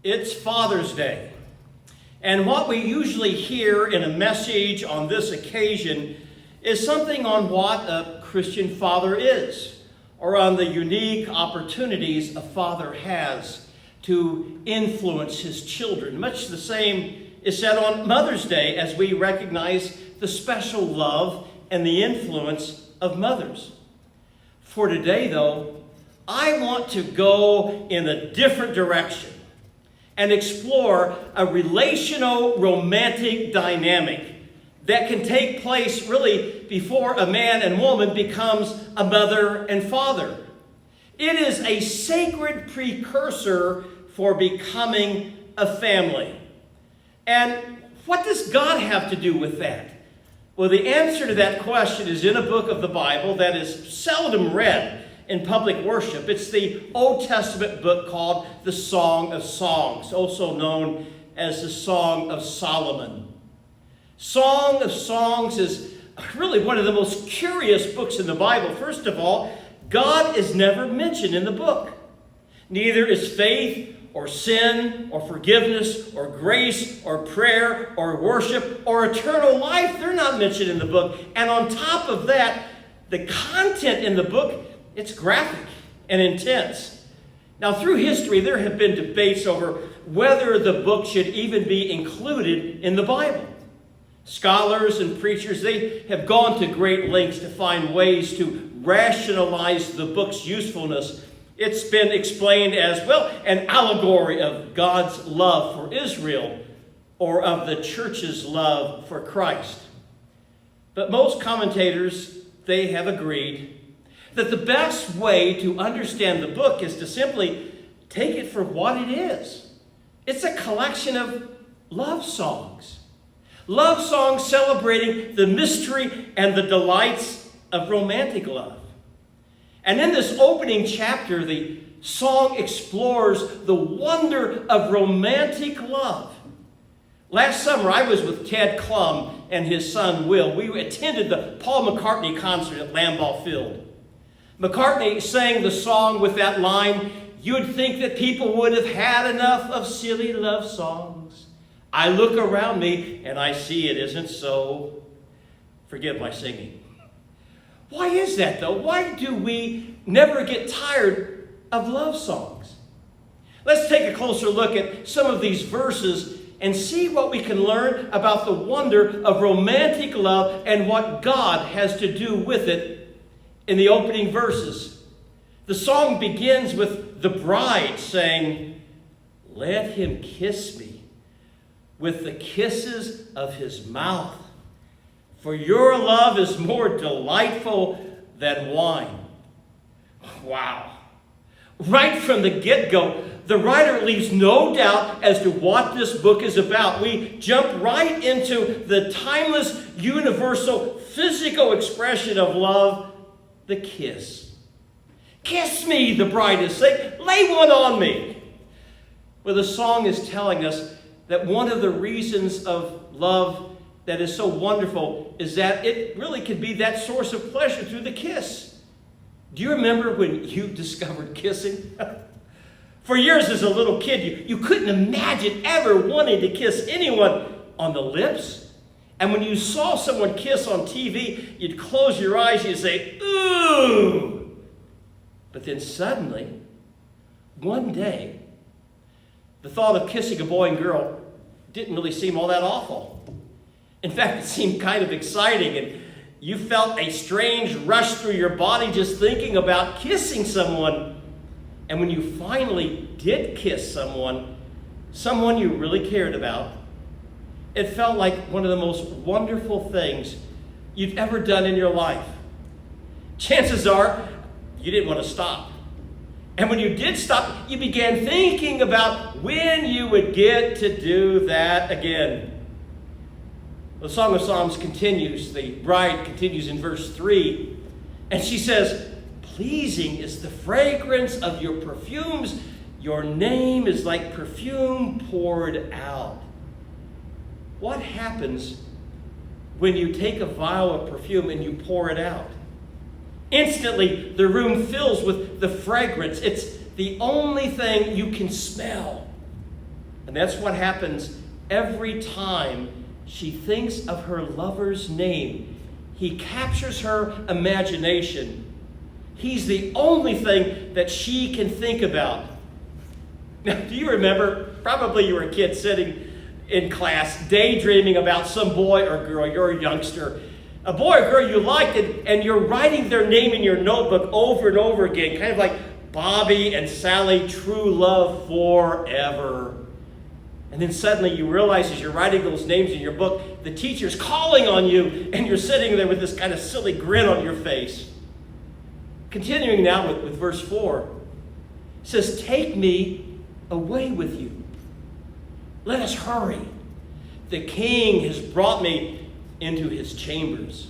It's Father's Day. And what we usually hear in a message on this occasion is something on what a Christian father is, or on the unique opportunities a father has to influence his children. Much the same is said on Mother's Day as we recognize the special love and the influence of mothers. For today, though, I want to go in a different direction and explore a relational romantic dynamic that can take place really before a man and woman becomes a mother and father. It is a sacred precursor for becoming a family. And what does God have to do with that? Well, the answer to that question is in a book of the Bible that is seldom read in public worship. It's the Old Testament book called the Song of Songs, also known as the Song of Solomon. Song of Songs is really one of the most curious books in the Bible. First of all, God is never mentioned in the book. Neither is faith or sin or forgiveness or grace or prayer or worship or eternal life. They're not mentioned in the book. And on top of that, the content in the book, it's graphic and intense. Now, through history, there have been debates over whether the book should even be included in the Bible. Scholars and preachers, they have gone to great lengths to find ways to rationalize the book's usefulness. It's been explained as, well, an allegory of God's love for Israel or of the church's love for Christ. But most commentators, they have agreed that the best way to understand the book is to simply take it for what it is. It's a collection of love songs. Love songs celebrating the mystery and the delights of romantic love. And in this opening chapter, the song explores the wonder of romantic love. Last summer, I was with Ted Klum and his son, Will. We attended the Paul McCartney concert at Lambeau Field. McCartney sang the song with that line, "You'd think that people would have had enough of silly love songs. I look around me and I see it isn't so." Forgive my singing. Why is that, though? Why do we never get tired of love songs? Let's take a closer look at some of these verses and see what we can learn about the wonder of romantic love and what God has to do with it in the opening verses. The song begins with the bride saying, "Let him kiss me with the kisses of his mouth. For your love is more delightful than wine." Wow. Right from the get-go, the writer leaves no doubt as to what this book is about. We jump right into the timeless, universal, physical expression of love, the kiss. "Kiss me," the bride is saying. "Lay one on me." Well, the song is telling us that one of the reasons of love that is so wonderful is that it really can be that source of pleasure through the kiss. Do you remember when you discovered kissing? For years as a little kid, you couldn't imagine ever wanting to kiss anyone on the lips. And when you saw someone kiss on TV, you'd close your eyes and you'd say, "Ooh." But then suddenly, one day, the thought of kissing a boy and girl didn't really seem all that awful. In fact, it seemed kind of exciting, and you felt a strange rush through your body just thinking about kissing someone. And when you finally did kiss someone you really cared about, it felt like one of the most wonderful things you've ever done in your life. Chances are you didn't want to stop. And when you did stop, you began thinking about when you would get to do that again. The Song of Psalms continues. The bride continues in verse 3. And she says, "Pleasing is the fragrance of your perfumes. Your name is like perfume poured out." What happens when you take a vial of perfume and you pour it out? Instantly, the room fills with the fragrance. It's the only thing you can smell. And that's what happens every time she thinks of her lover's name. He captures her imagination. He's the only thing that she can think about. Now, do you remember, probably you were a kid sitting in class daydreaming about some boy or girl, you're a youngster, a boy or girl you liked, and you're writing their name in your notebook over and over again, kind of like Bobby and Sally, true love forever. And then suddenly you realize as you're writing those names in your book, the teacher's calling on you, and you're sitting there with this kind of silly grin on your face. Continuing now with verse 4, it says, "Take me away with you. Let us hurry. The king has brought me into his chambers."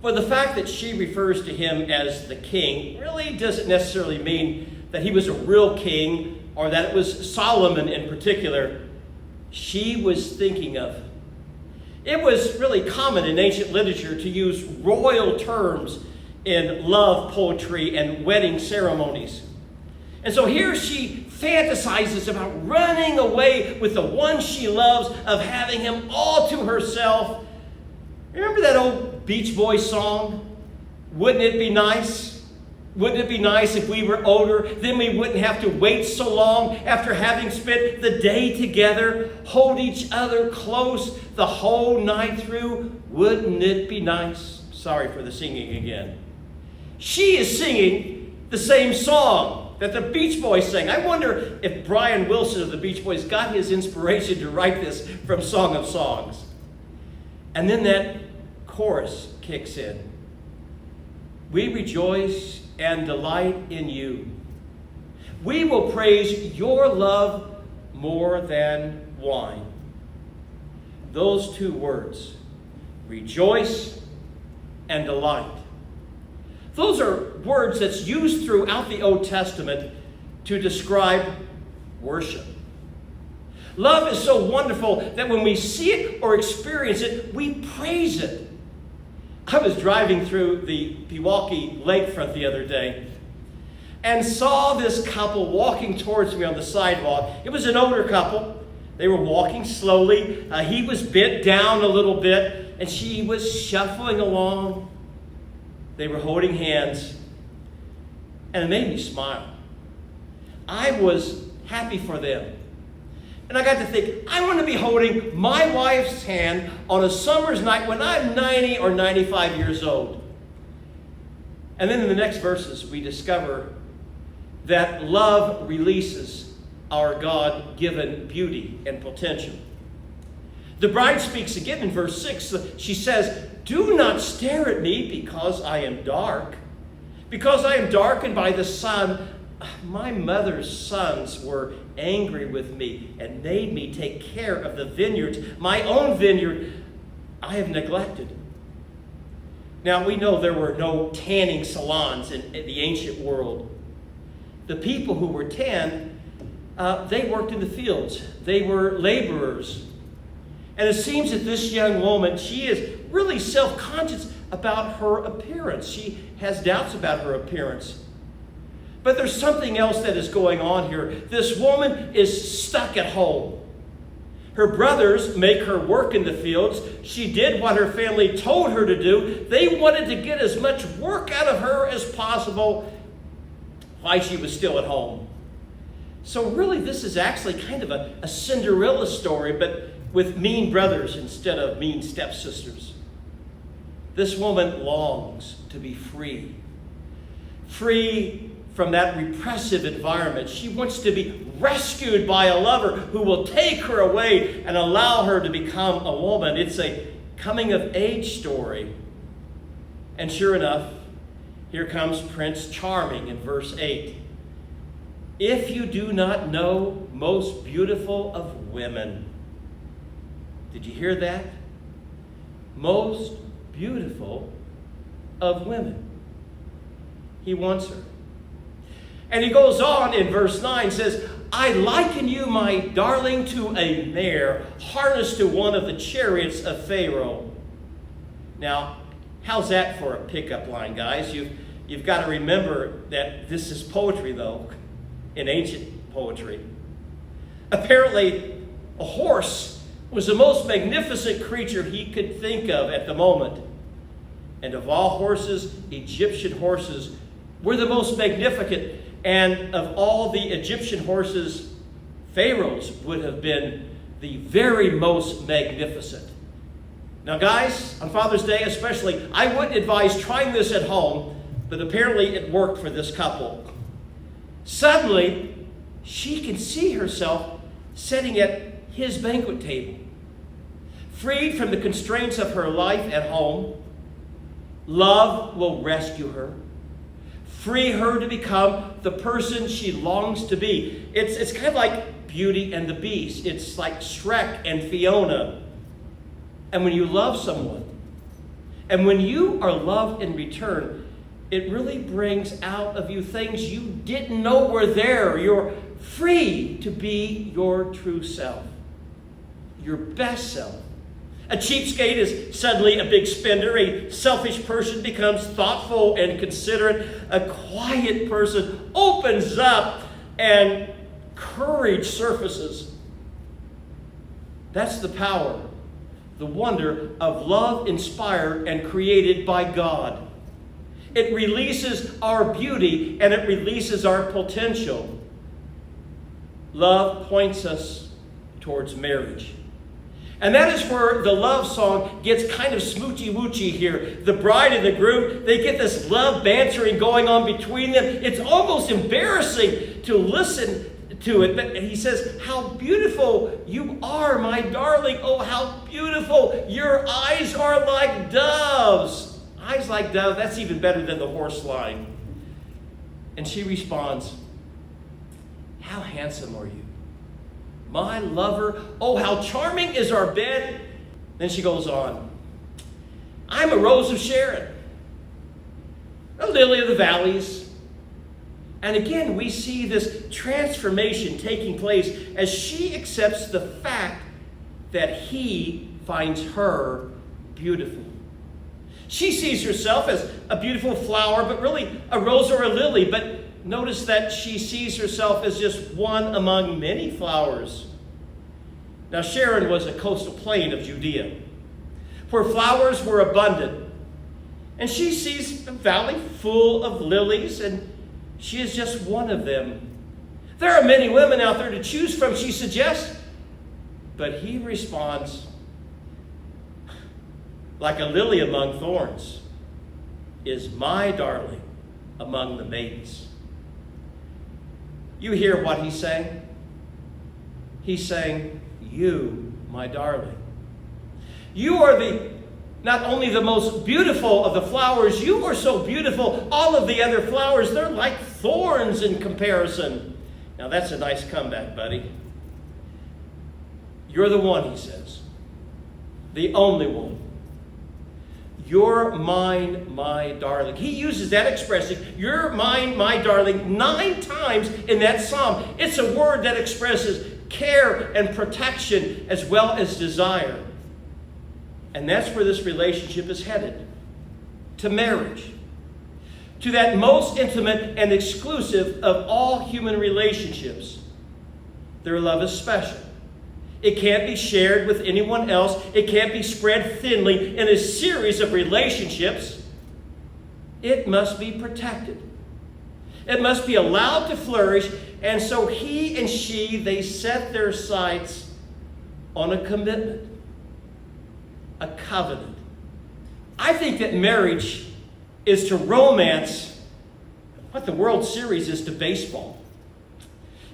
Well, the fact that she refers to him as the king really doesn't necessarily mean that he was a real king or that it was Solomon in particular she was thinking of. It was really common in ancient literature to use royal terms in love poetry and wedding ceremonies. And so here she fantasizes about running away with the one she loves, of having him all to herself. Remember that old Beach Boys song? Wouldn't it be nice? Wouldn't it be nice if we were older? Then we wouldn't have to wait so long after having spent the day together, hold each other close the whole night through. Wouldn't it be nice? Sorry for the singing again. She is singing the same song that the Beach Boys sang. I wonder if Brian Wilson of the Beach Boys got his inspiration to write this from Song of Songs. And then that chorus kicks in. We rejoice and delight in you. We will praise your love more than wine. Those two words, rejoice and delight. Those are words that's used throughout the Old Testament to describe worship. Love is so wonderful that when we see it or experience it, we praise it. I was driving through the Pewaukee lakefront the other day and saw this couple walking towards me on the sidewalk. It was an older couple. They were walking slowly. He was bent down a little bit, and she was shuffling along. They were holding hands, and it made me smile. I was happy for them. And I got to think, I want to be holding my wife's hand on a summer's night when I'm 90 or 95 years old. And then in the next verses, we discover that love releases our God-given beauty and potential. The bride speaks again in verse 6. She says, "Do not stare at me because I am dark. Because I am darkened by the sun. My mother's sons were angry with me and made me take care of the vineyards. My own vineyard I have neglected." Now, we know there were no tanning salons in the ancient world. The people who were tanned, they worked in the fields. They were laborers. And it seems that this young woman, she is really self-conscious about her appearance. She has doubts about her appearance. But there's something else that is going on here. This woman is stuck at home. Her brothers make her work in the fields. She did what her family told her to do. They wanted to get as much work out of her as possible while she was still at home. So really, this is actually kind of a Cinderella story, but with mean brothers instead of mean stepsisters. This woman longs to be free. Free from that repressive environment. She wants to be rescued by a lover who will take her away and allow her to become a woman. It's a coming-of-age story. And sure enough, here comes Prince Charming in verse 8. "If you do not know, most beautiful of women." Did you hear that? Most beautiful of women. He wants her. And he goes on in verse 9, says, "I liken you, my darling, to a mare harnessed to one of the chariots of Pharaoh." Now, how's that for a pickup line, guys? You've got to remember that this is poetry, though, in ancient poetry. Apparently, a horse was the most magnificent creature he could think of at the moment. And of all horses, Egyptian horses were the most magnificent. And of all the Egyptian horses, Pharaoh's would have been the very most magnificent. Now guys, on Father's Day especially, I wouldn't advise trying this at home, but apparently it worked for this couple. Suddenly, she can see herself sitting at his banquet table, freed from the constraints of her life at home. Love will rescue her, free her to become the person she longs to be. It's kind of like Beauty and the Beast. It's like Shrek and Fiona. And when you love someone, and when you are loved in return, it really brings out of you things you didn't know were there. You're free to be your true self, your best self. A cheapskate is suddenly a big spender. A selfish person becomes thoughtful and considerate. A quiet person opens up and courage surfaces. That's the power, the wonder of love inspired and created by God. It releases our beauty and it releases our potential. Love points us towards marriage. And that is where the love song gets kind of smoochy-woochy here. The bride and the groom, they get this love bantering going on between them. It's almost embarrassing to listen to it. But he says, how beautiful you are, my darling. Oh, how beautiful. Your eyes are like doves. Eyes like doves, that's even better than the horse line. And she responds, how handsome are you? My lover, oh, how charming is our bed. Then she goes on, I'm a rose of Sharon, a lily of the valleys. And again, we see this transformation taking place as she accepts the fact that he finds her beautiful. She sees herself as a beautiful flower, but really a rose or a lily. But notice that she sees herself as just one among many flowers. Now, Sharon was a coastal plain of Judea, where flowers were abundant. And she sees a valley full of lilies, and she is just one of them. There are many women out there to choose from, she suggests. But he responds, like a lily among thorns is my darling among the maidens. You hear what he's saying? He's saying, you, my darling. You are not only the most beautiful of the flowers, you are so beautiful. All of the other flowers, they're like thorns in comparison. Now that's a nice comeback, buddy. You're the one, he says. The only one. You're mine, my darling. He uses that expression, you're mine, my darling, 9 times in that psalm. It's a word that expresses care and protection as well as desire. And that's where this relationship is headed. To marriage. To that most intimate and exclusive of all human relationships. Their love is special. It can't be shared with anyone else. It can't be spread thinly in a series of relationships. It must be protected. It must be allowed to flourish. And so he and she, they set their sights on a commitment, a covenant. I think that marriage is to romance what the World Series is to baseball.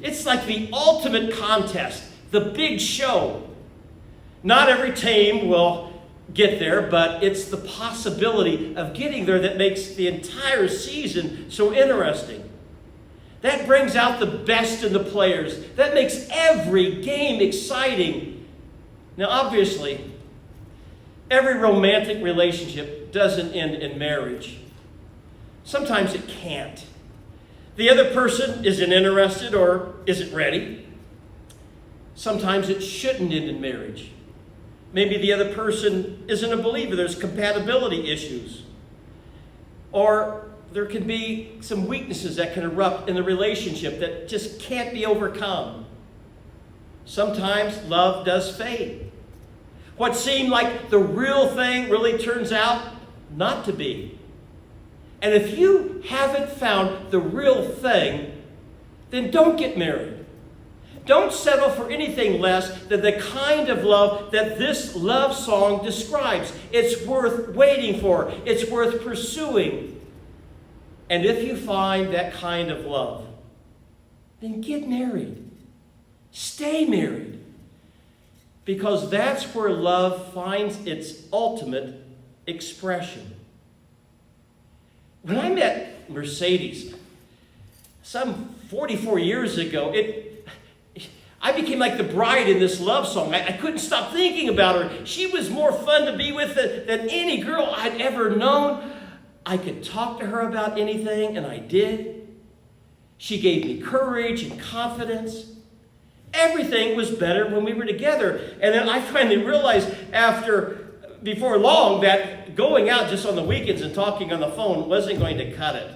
It's like the ultimate contest. The big show. Not every team will get there, but it's the possibility of getting there that makes the entire season so interesting. That brings out the best in the players. That makes every game exciting. Now, obviously, every romantic relationship doesn't end in marriage. Sometimes it can't. The other person isn't interested or isn't ready. Sometimes it shouldn't end in marriage. Maybe the other person isn't a believer. There's compatibility issues. Or there can be some weaknesses that can erupt in the relationship that just can't be overcome. Sometimes love does fade. What seemed like the real thing really turns out not to be. And if you haven't found the real thing, then don't get married. Don't settle for anything less than the kind of love that this love song describes. It's worth waiting for. It's worth pursuing. And if you find that kind of love, then get married. Stay married. Because that's where love finds its ultimate expression. When I met Mercedes some 44 years ago, I became like the bride in this love song. I couldn't stop thinking about her. She was more fun to be with than any girl I'd ever known. I could talk to her about anything, and I did. She gave me courage and confidence. Everything was better when we were together. And then I finally realized before long, that going out just on the weekends and talking on the phone wasn't going to cut it.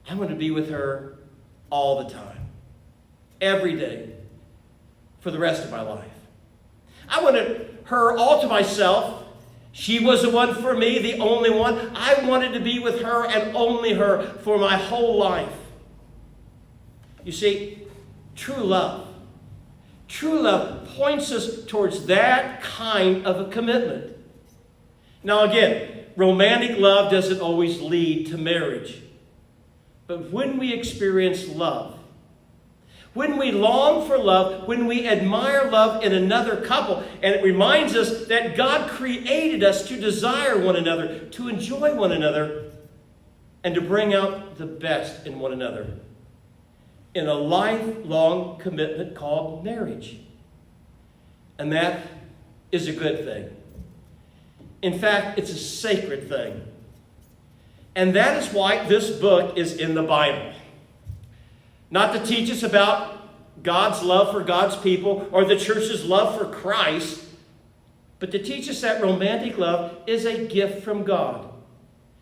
I wanted to be with her all the time, every day, for the rest of my life. I wanted her all to myself. She was the one for me, the only one. I wanted to be with her and only her for my whole life. You see, true love points us towards that kind of a commitment. Now again, romantic love doesn't always lead to marriage. But when we experience love, when we long for love, when we admire love in another couple, and it reminds us that God created us to desire one another, to enjoy one another, and to bring out the best in one another, in a lifelong commitment called marriage. And that is a good thing. In fact, it's a sacred thing. And that is why this book is in the Bible. Not to teach us about God's love for God's people or the church's love for Christ, but to teach us that romantic love is a gift from God.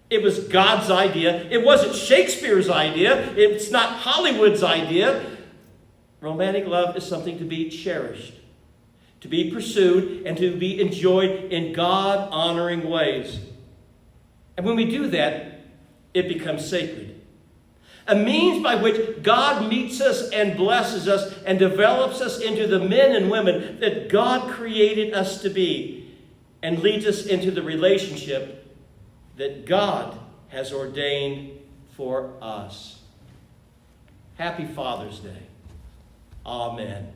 It was God's idea. It wasn't Shakespeare's idea. It's not Hollywood's idea. Romantic love is something to be cherished, to be pursued, and to be enjoyed in God-honoring ways. And when we do that, it becomes sacred. A means by which God meets us and blesses us and develops us into the men and women that God created us to be, and leads us into the relationship that God has ordained for us. Happy Father's Day. Amen.